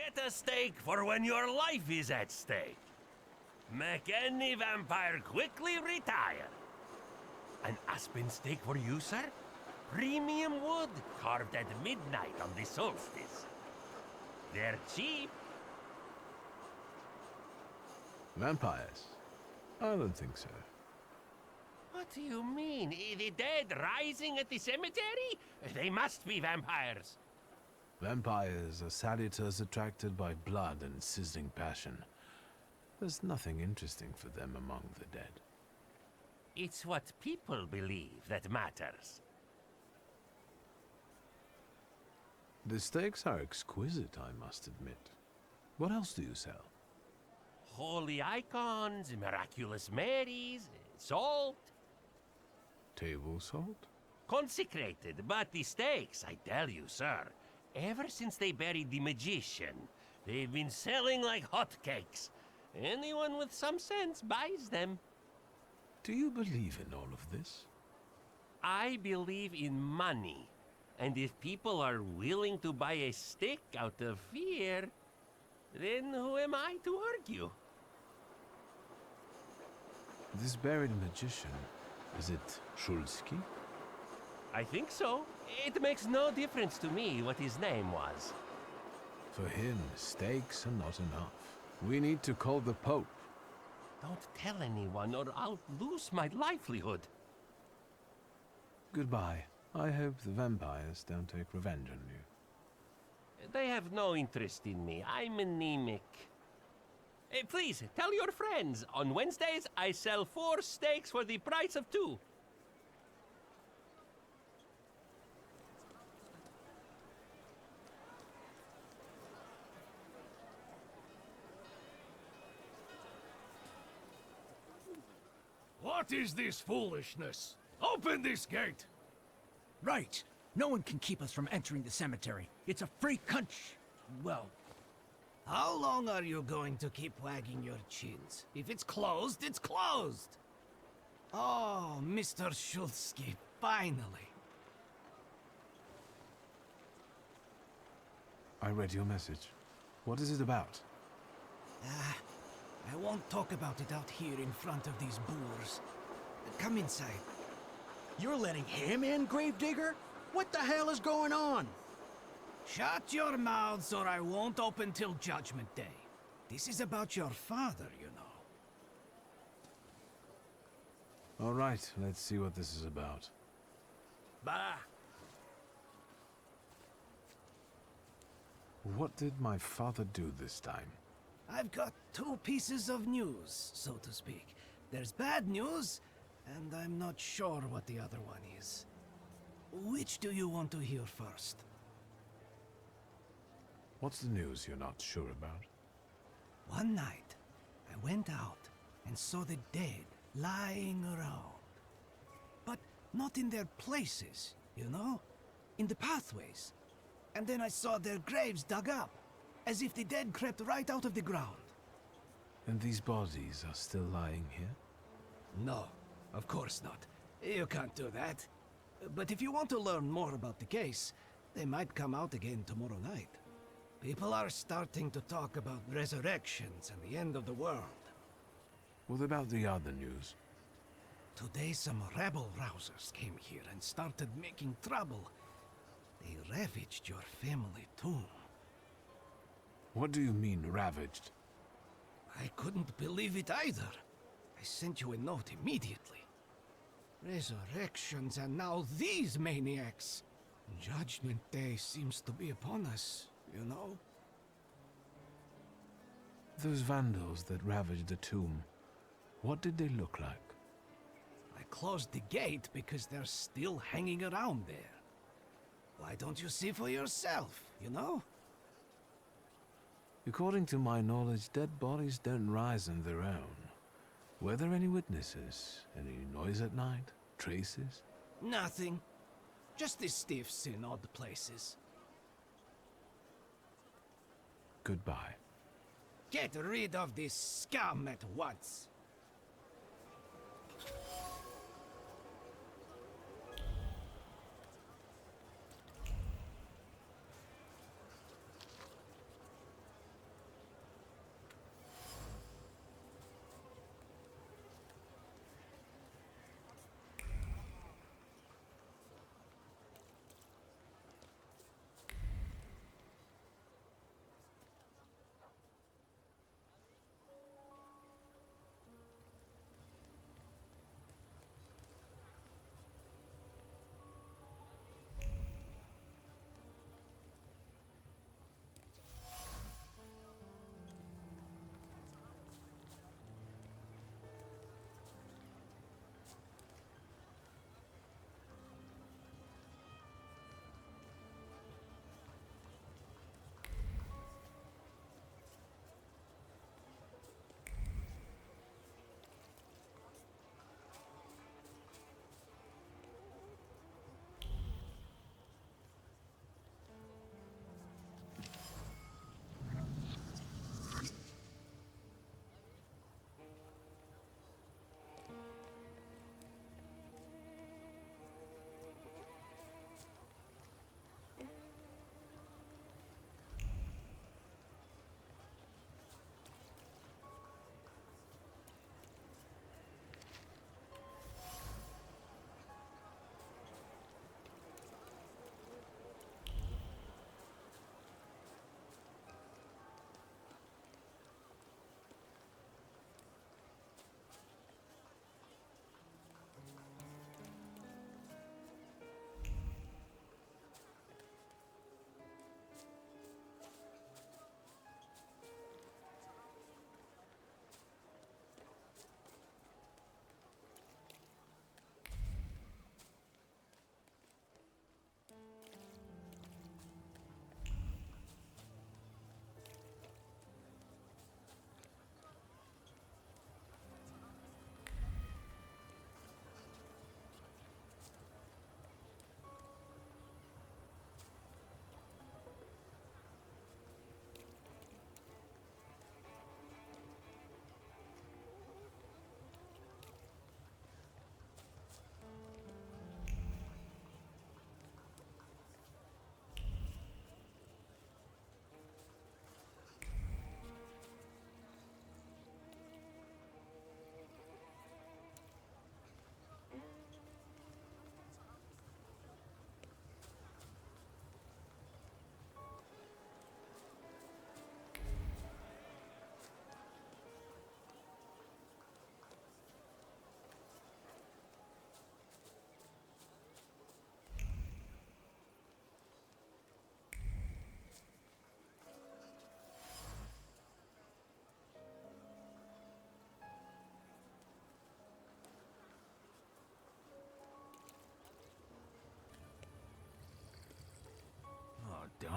Get a steak for when your life is at stake. Make any vampire quickly retire. An aspen steak for you, sir? Premium wood, carved at midnight on the solstice. They're cheap. Vampires? I don't think so. What do you mean? The dead rising at the cemetery? They must be vampires. Vampires are salutors attracted by blood and sizzling passion. There's nothing interesting for them among the dead. It's what people believe that matters. The steaks are exquisite, I must admit. What else do you sell? Holy icons, miraculous Marys, salt. Table salt? Consecrated, but the steaks, I tell you, sir, ever since they buried the magician, they've been selling like hotcakes. Anyone with some sense buys them. Do you believe in all of this? I believe in money. And if people are willing to buy a stick out of fear, then who am I to argue? This buried magician, is it Shulsky? I think so. It makes no difference to me what his name was. For him, steaks are not enough. We need to call the Pope. Don't tell anyone or I'll lose my livelihood. Goodbye. I hope the vampires don't take revenge on you. They have no interest in me. I'm anemic. Please, tell your friends. On Wednesdays, I sell 4 steaks for the price of 2. What is this foolishness? Open this gate! Right. No one can keep us from entering the cemetery. It's a free country. Well, How long are you going to keep wagging your chins? If it's closed, it's closed! Oh, Mr. Shulsky, finally. I read your message. What is it about? I won't talk about it out here in front of these boors. Come inside. you're letting him in, Gravedigger? What the hell is going on? Shut your mouths or I won't open till Judgment Day. This is about your father, you know. All right, let's see what this is about. Bah! What did my father do this time? I've got 2 pieces of news, so to speak. There's bad news, and I'm not sure what the other one is. Which do you want to hear first? What's the news you're not sure about? One night, I went out and saw the dead lying around. But not in their places, you know? In the pathways. And then I saw their graves dug up, as if the dead crept right out of the ground. And these bodies are still lying here? No, of course not. You can't do that. But if you want to learn more about the case, they might come out again tomorrow night. People are starting to talk about resurrections and the end of the world. What about the other news? Today some rabble-rousers came here and started making trouble. They ravaged your family tomb. What do you mean, ravaged? I couldn't believe it either. I sent you a note immediately. Resurrections and now these maniacs. Judgment Day seems to be upon us, you know? Those vandals that ravaged the tomb, what did they look like? I closed the gate because they're still hanging around there. Why don't you see for yourself, you know? According to my knowledge, dead bodies don't rise on their own. Were there any witnesses? Any noise at night? Traces? Nothing. Just the stiffs in odd places. Goodbye. Get rid of this scum at once.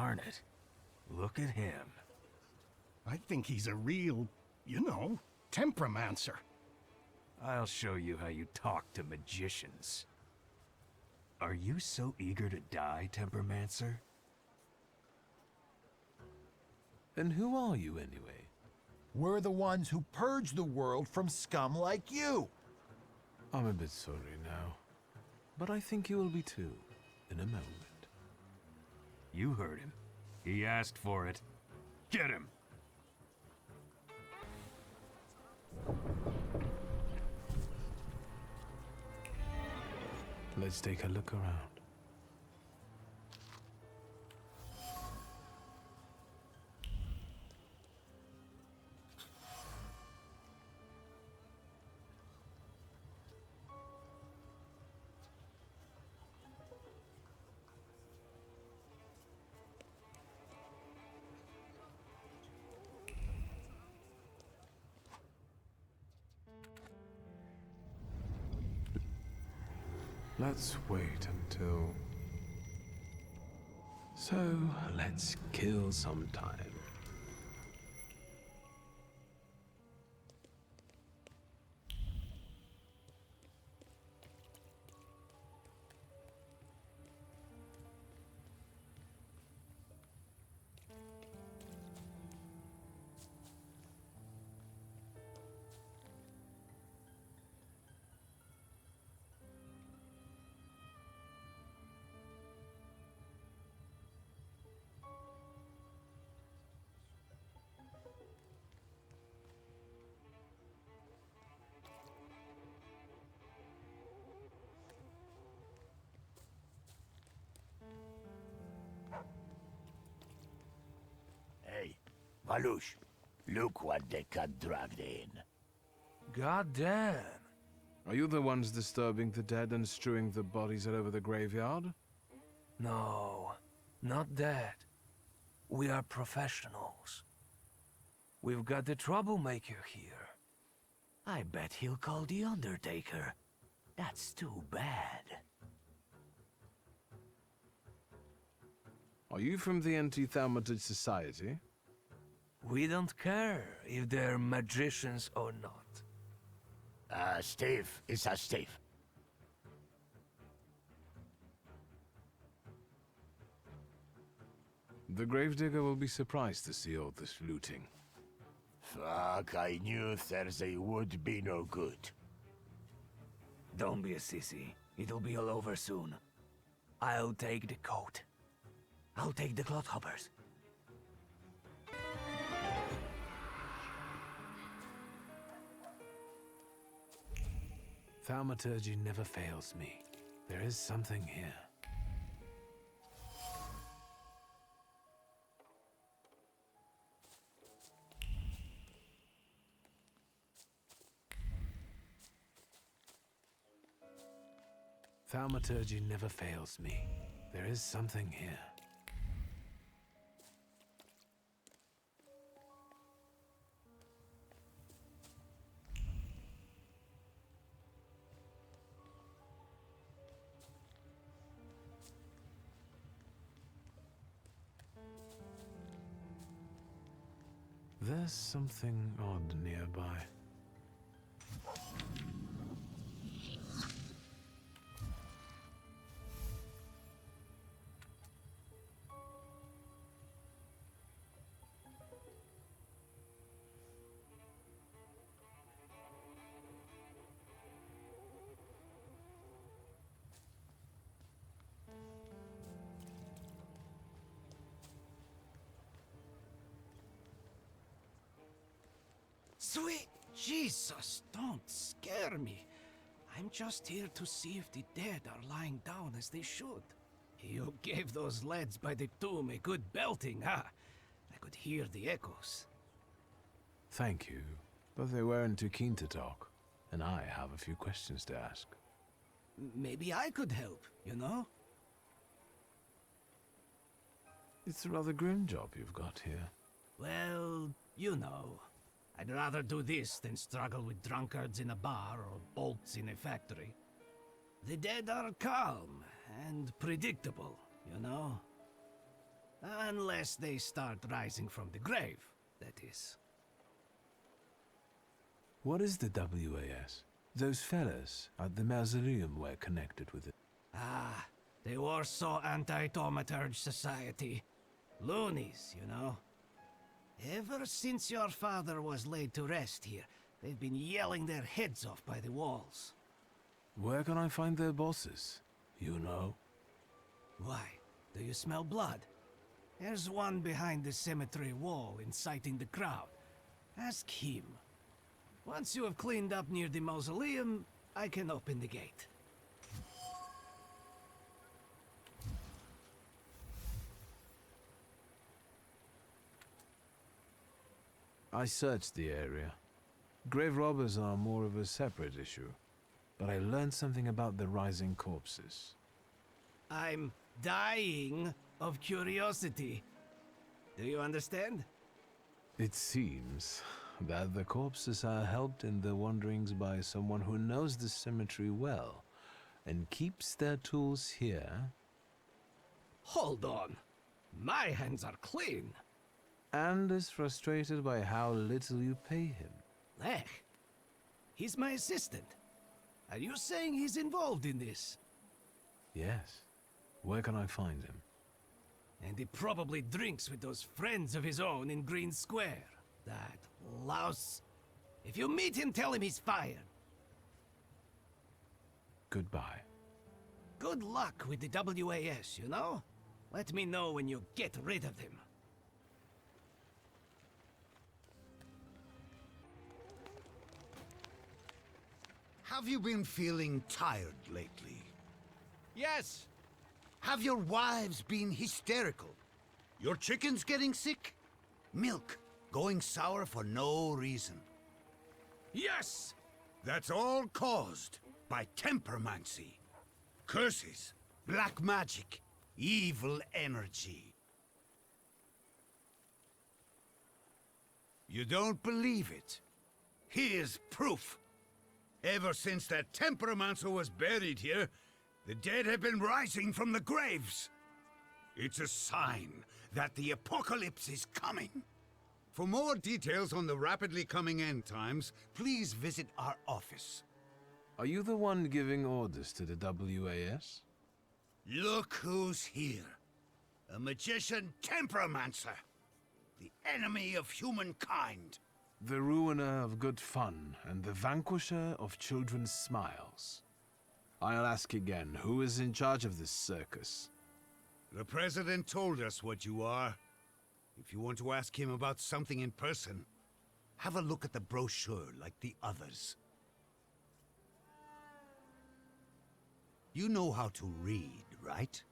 Darn it. Look at him. I think he's a real, temperamencer. I'll show you how you talk to magicians. Are you so eager to die, Tempermancer? And who are you, anyway? We're the ones who purge the world from scum like you. I'm a bit sorry now, but I think you will be too, in a moment. You heard him. He asked for it. Get him! Let's take a look around. Let's wait until... So, let's kill some time. Hey, Valush, look what they got dragged in. God damn! Are you the ones disturbing the dead and strewing the bodies all over the graveyard? No, not that. We are professionals. We've got the troublemaker here. I bet he'll call the Undertaker. That's too bad. Are you from the Anti-Thaumaturge Society? We don't care if they're magicians or not. Steve, it's a Steve. The gravedigger will be surprised to see all this looting. Fuck, I knew Thursday would be no good. Don't be a sissy. It'll be all over soon. I'll take the coat. I'll take the clodhoppers. Thaumaturgy never fails me. There is something here. Thaumaturgy never fails me. There is something here. There's something odd nearby. Sweet Jesus, don't scare me. I'm just here to see if the dead are lying down as they should. You gave those lads by the tomb a good belting, huh? I could hear the echoes. Thank you, but they weren't too keen to talk, and I have a few questions to ask. Maybe I could help, you know? It's a rather grim job you've got here. Well, you know. I'd rather do this than struggle with drunkards in a bar or bolts in a factory. The dead are calm and predictable, you know? Unless they start rising from the grave, that is. What is the WAS? Those fellas at the mausoleum were connected with it. Ah, the Warsaw Anti-Thaumaturge Society. Loonies, you know. Ever since your father was laid to rest here, they've been yelling their heads off by the walls. Where can I find their bosses? You know? Why? Do you smell blood? There's one behind the cemetery wall inciting the crowd. Ask him. Once you have cleaned up near the mausoleum, I can open the gate. I searched the area. Grave robbers are more of a separate issue, but I learned something about the rising corpses. I'm dying of curiosity. Do you understand? It seems that the corpses are helped in their wanderings by someone who knows the cemetery well and keeps their tools here. Hold on. My hands are clean. And is frustrated by how little you pay him. Lech. He's my assistant. Are you saying he's involved in this? Yes. Where can I find him? And he probably drinks with those friends of his own in Green Square. That louse. If you meet him, tell him he's fired. Goodbye. Good luck with the WAS, you know? Let me know when you get rid of him. Have you been feeling tired lately? Yes! Have your wives been hysterical? Your chickens getting sick? Milk going sour for no reason? Yes! That's all caused by tempermancy. Curses, black magic, evil energy. You don't believe it? Here's proof. Ever since that Temperomancer was buried here, the dead have been rising from the graves. It's a sign that the apocalypse is coming. For more details on the rapidly coming end times, please visit our office. Are you the one giving orders to the WAS? Look who's here. A magician Temperomancer. The enemy of humankind. The ruiner of good fun and the vanquisher of children's smiles. I'll ask again, who is in charge of this circus? The President told us what you are. If you want to ask him about something in person, have a look at the brochure like the others. You know how to read, right?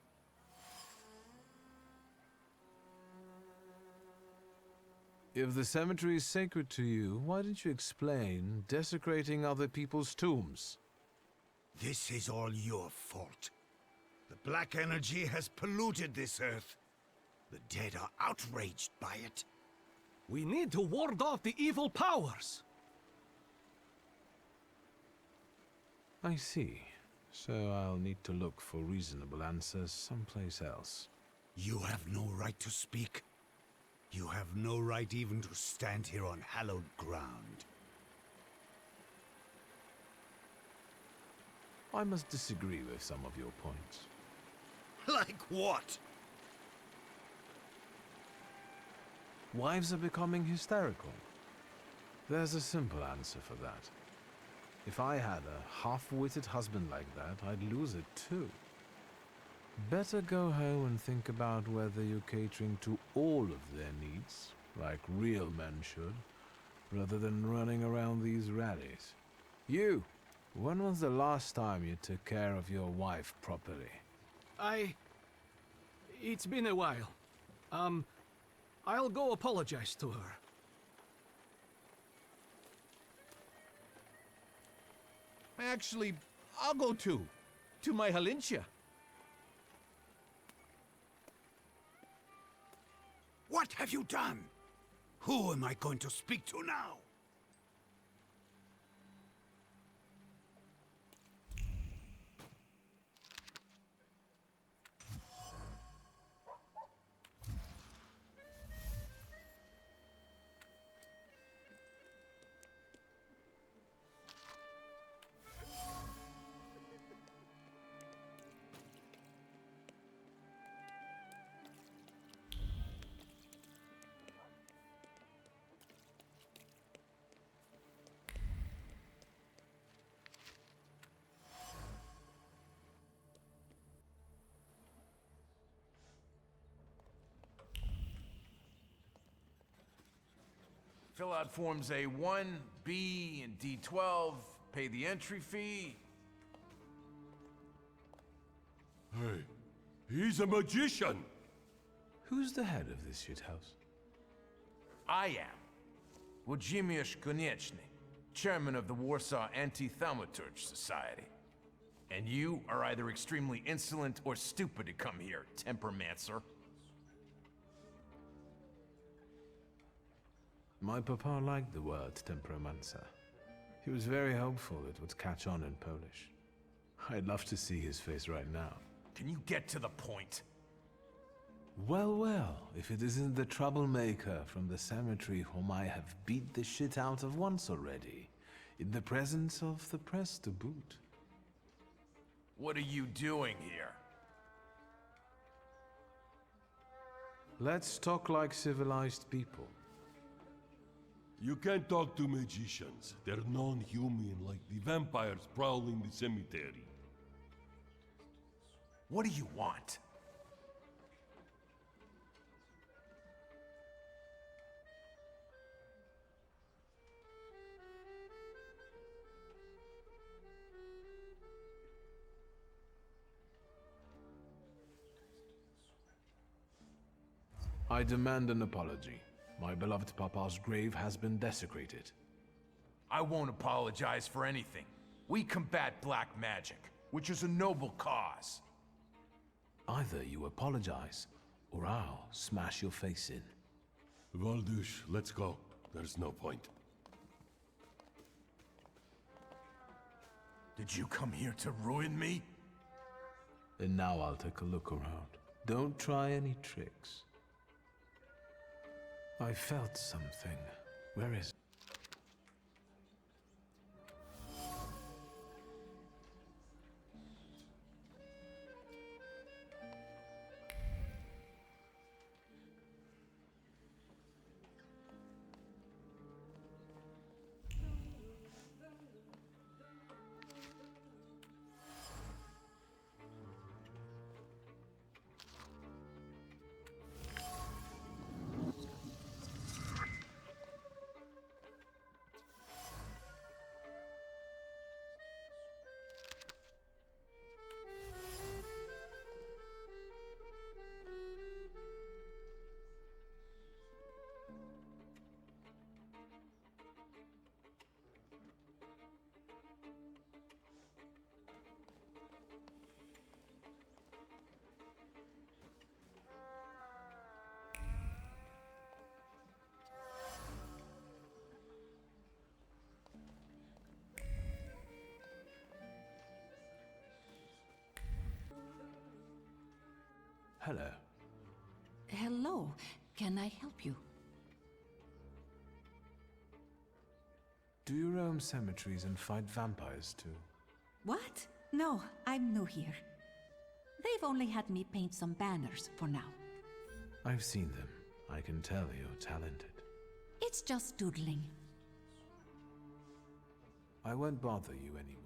If the cemetery is sacred to you, why didn't you explain desecrating other people's tombs? This is all your fault. The black energy has polluted this earth. The dead are outraged by it. We need to ward off the evil powers. I see. So I'll need to look for reasonable answers someplace else. You have no right to speak. You have no right even to stand here on hallowed ground. I must disagree with some of your points. Like what? Wives are becoming hysterical. There's a simple answer for that. If I had a half-witted husband like that, I'd lose it too. Better go home and think about whether you're catering to all of their needs, like real men should, rather than running around these rallies. You! When was the last time you took care of your wife properly? It's been a while. I'll go apologize to her. Actually, I'll go too. To my Halincia. What have you done? Who am I going to speak to now? Fill out forms A1, B, and D12, pay the entry fee. Hey, he's a magician! Who's the head of this shithouse? I am. Włodzimierz Konieczny, chairman of the Warsaw Anti-Thaumaturge Society. And you are either extremely insolent or stupid to come here, Tempermancer. My papa liked the word temperomancer. He was very hopeful it would catch on in Polish. I'd love to see his face right now. Can you get to the point? Well, well, if it isn't the troublemaker from the cemetery whom I have beat the shit out of once already, in the presence of the press to boot. What are you doing here? Let's talk like civilized people. You can't talk to magicians. They're non-human like the vampires prowling the cemetery. What do you want? I demand an apology. My beloved papa's grave has been desecrated. I won't apologize for anything. We combat black magic, which is a noble cause. Either you apologize, or I'll smash your face in. Valdush, let's go. There's no point. Did you come here to ruin me? And now I'll take a look around. Don't try any tricks. I felt something. Where is it? Hello. Hello. Can I help you? Do you roam cemeteries and fight vampires too? What? No, I'm new here. They've only had me paint some banners for now. I've seen them. I can tell you're talented. It's just doodling. I won't bother you anymore.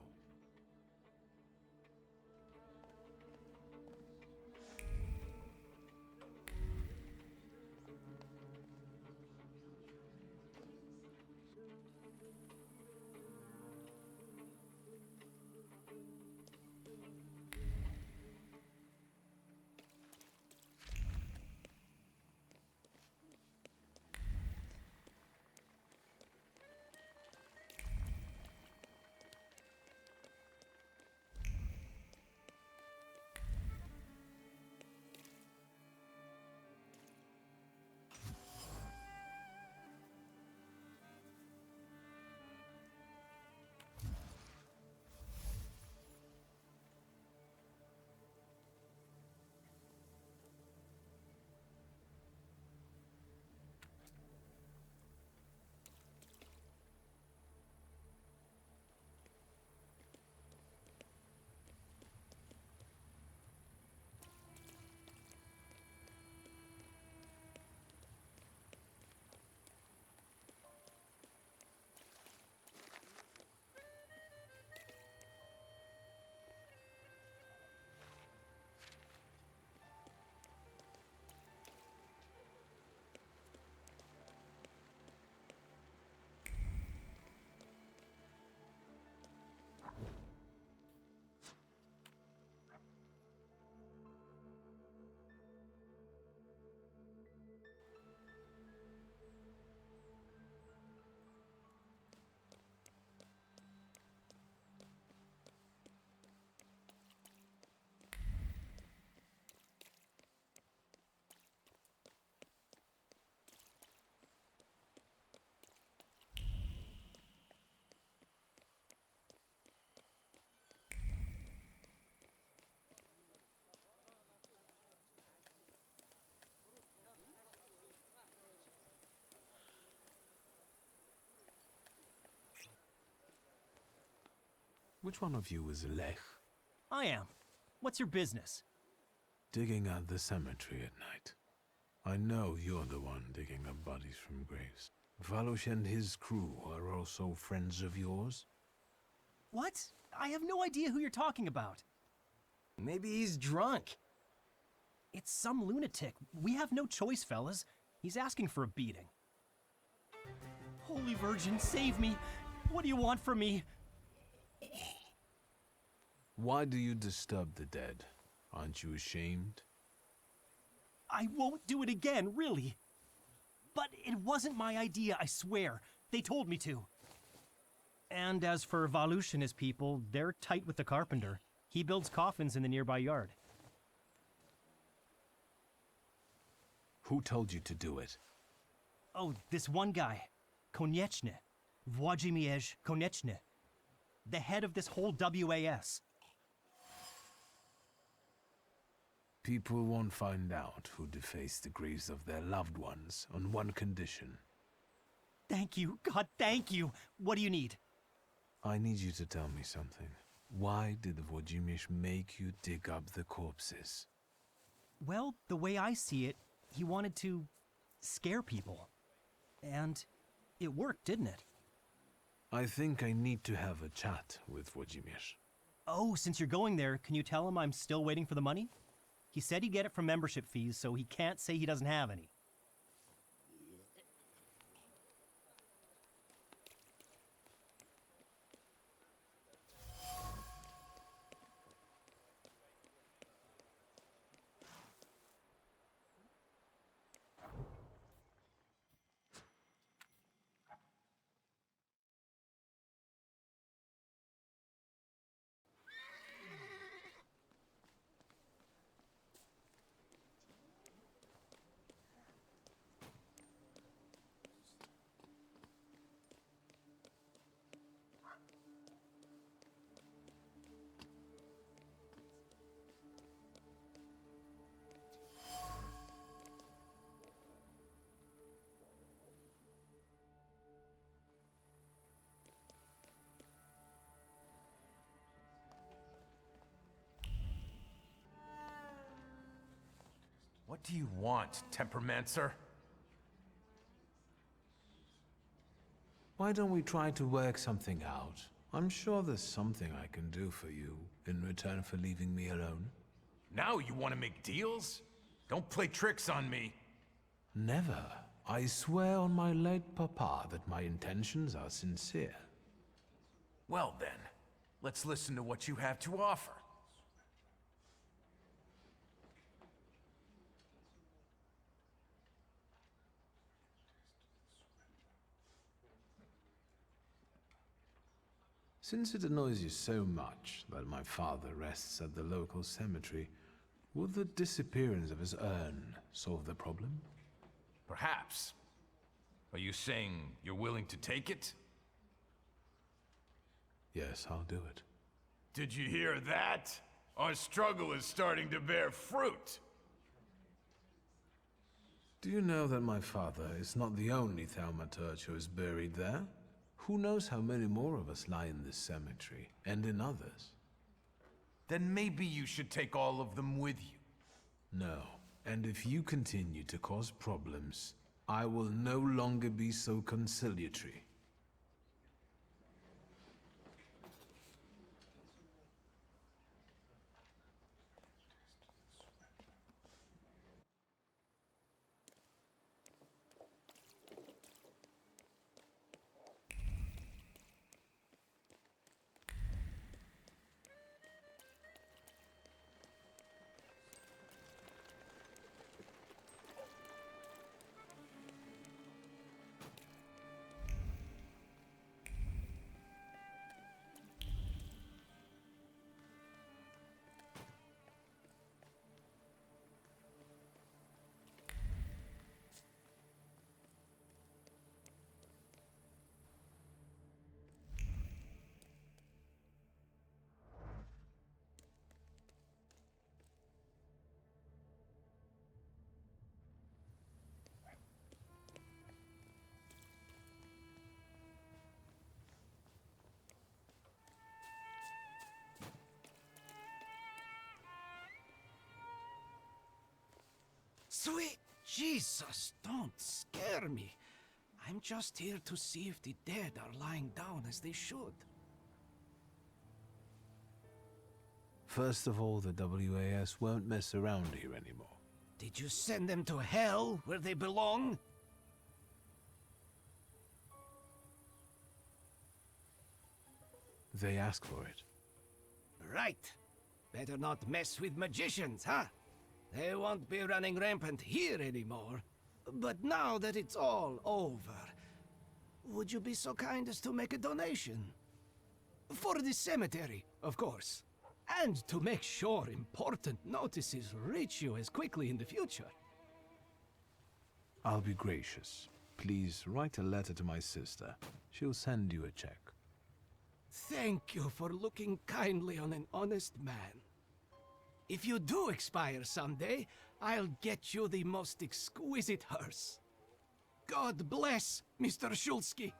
Which one of you is Lech? I am. What's your business? Digging at the cemetery at night. I know you're the one digging up bodies from graves. Valush and his crew are also friends of yours? What? I have no idea who you're talking about. Maybe he's drunk. It's some lunatic. We have no choice, fellas. He's asking for a beating. Holy Virgin, save me! What do you want from me? Why do you disturb the dead? Aren't you ashamed? I won't do it again, really. But it wasn't my idea, I swear. They told me to. And as for Valush and his people, they're tight with the carpenter. He builds coffins in the nearby yard. Who told you to do it? Oh, this one guy. Konieczny. Włodzimierz Konieczny. The head of this whole WAS. People won't find out who defaced the graves of their loved ones on one condition. Thank you. God, thank you. What do you need? I need you to tell me something. Why did Włodzimierz make you dig up the corpses? Well, the way I see it, he wanted to scare people. And it worked, didn't it? I think I need to have a chat with Włodzimierz. Oh, since you're going there, can you tell him I'm still waiting for the money? He said he'd get it from membership fees, so he can't say he doesn't have any. What do you want, Tempermancer? Why don't we try to work something out? I'm sure there's something I can do for you in return for leaving me alone. Now you want to make deals? Don't play tricks on me. Never. I swear on my late papa that my intentions are sincere. Well then, let's listen to what you have to offer. Since it annoys you so much that my father rests at the local cemetery, would the disappearance of his urn solve the problem? Perhaps. Are you saying you're willing to take it? Yes, I'll do it. Did you hear that? Our struggle is starting to bear fruit. Do you know that my father is not the only thaumaturge who is buried there? Who knows how many more of us lie in this cemetery, and in others? Then maybe you should take all of them with you. No, and if you continue to cause problems, I will no longer be so conciliatory. Sweet Jesus, don't scare me. I'm just here to see if the dead are lying down as they should. First of all, the WAS won't mess around here anymore. Did you send them to hell, where they belong? They ask for it. Right. Better not mess with magicians, huh? They won't be running rampant here anymore. But now that it's all over, would you be so kind as to make a donation? For the cemetery, of course. And to make sure important notices reach you as quickly in the future. I'll be gracious. Please write a letter to my sister. She'll send you a check. Thank you for looking kindly on an honest man. If you do expire someday, I'll get you the most exquisite hearse. God bless, Mr. Shulsky.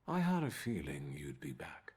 I had a feeling you'd be back.